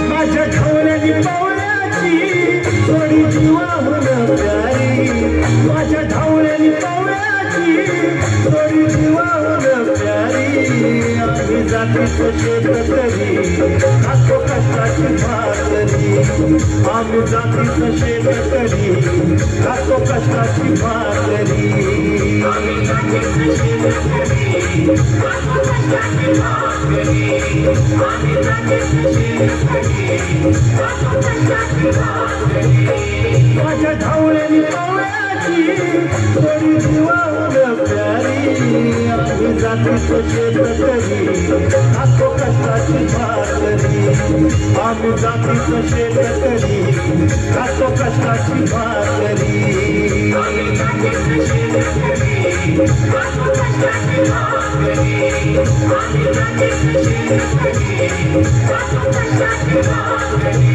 माझ्या ढवळ्यानी पावळ्याची थोडी जीवाहून प्यारी, माझ्या ढवळ्यानी पावळ्याची थोडी जीवाहून प्यारी। आम्ही जातीचं शेतकरी खातो कष्टाची भाकरी, आम्ही जातीचं शेतकरी खातो कष्टाची भाकरी। आम्ही जातीचं शेतकरी खातो कष्टाची भाकरी, आम्ही जातीचं शेतकरी खातो कष्टाची भाकरी। माझ्या ढवळ्यानी पावळ्याची थोडी जीवाहून प्यारी, आम्ही जातीचं शेतकरी खातो कष्टाची भाकरी, आम्ही जातीचं शेतकरी खातो कष्टाची भाकरी। आम्ही जातीचं शेतकरी खातो कष्टाची भाकरी, आम्ही जातीचं शेतकरी खातो कष्टाची भाकरी।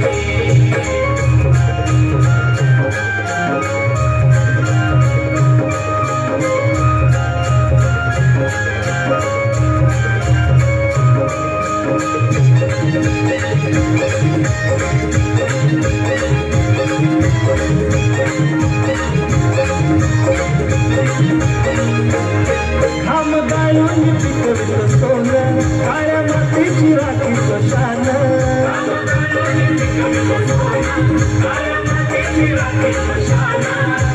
हम गाळून पिकवलं सोनं, काळ्या मातीची राखीचं शान,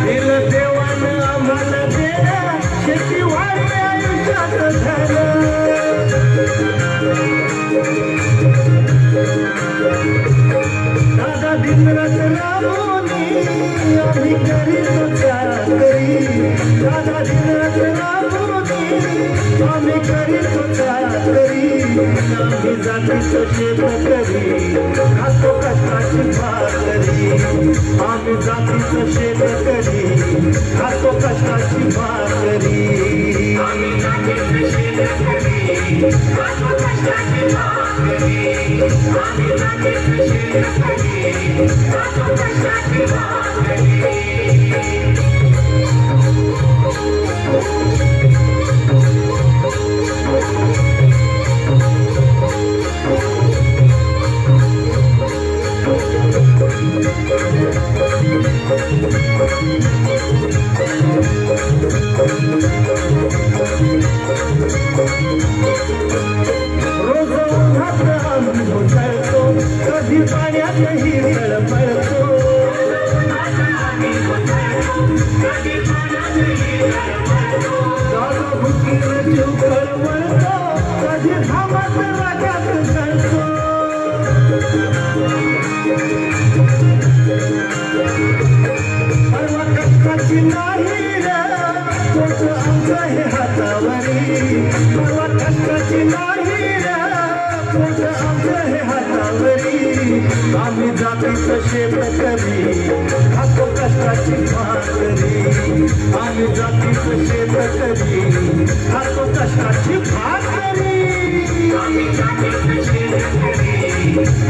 दिलं देवानं आम्हाला देणं, शेती वाढली आयुष्यात झालं। दादा दिनरात राबवणी आम्ही करीतो चाकरी, दादा दिनरात राबवणी आम्ही करीतो चाकरी। आम्ही जातीचं शेतकरी खातो कष्टाची भाकरी, आम्ही जातीचं शेतकरी खातो कष्टाची भाकरी। आम्ही जातीचं शेतकरी खातो कष्टाची भाकरी, आम्ही जातीचं शेतकरी खातो कष्टाची भाकरी। रोज उन्हात आम्ही घुसळतो, कधी पाण्यातही तळमळतो, दादा भुकीवर जीव तळमळतो, कधी घामात रागात जळतो। परवा कष्टाची नाही पोट आमचं हे हातावरी, परवा कष्टाची नाही पोट आमचं हे हातावरी। आम्ही जातीचं शेतकरी खातो कष्टाची भाकरी, आम्ही जातीचं शेतकरी खातो कष्टाची भाकरी। आम्ही जातीचं शेतकरी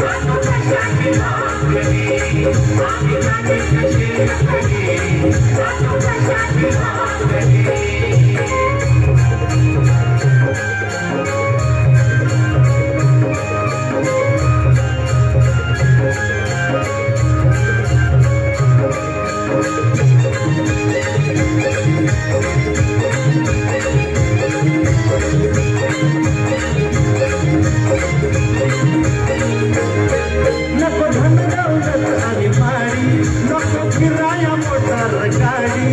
खातो कष्टाची भाकरी, आम्ही जातीचं शेतकरी खातो कष्टाची भाकरी। नको धन दौलत आणि माडी, नको फिराया मोटार गाडी,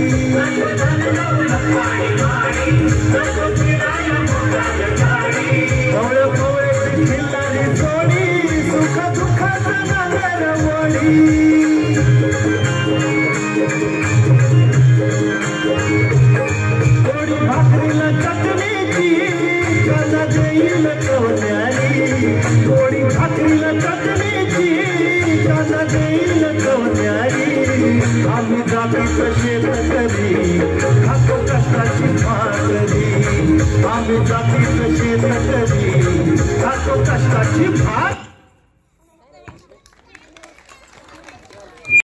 कवळ कवळची खिल्लारी जोडी, सुख दुःखाचं नांगर मोडी। थोडी भाकरीला चटणीची कला देईल कवन्यारी, थोडी भाकरीला चटणीची कला देईल कवन्यारी। आम्ही जातीचं शेतकरी खातो कष्टाची भाकरी, आम्ही जातीचं शेतकरी खातो कष्टाची भाकरी।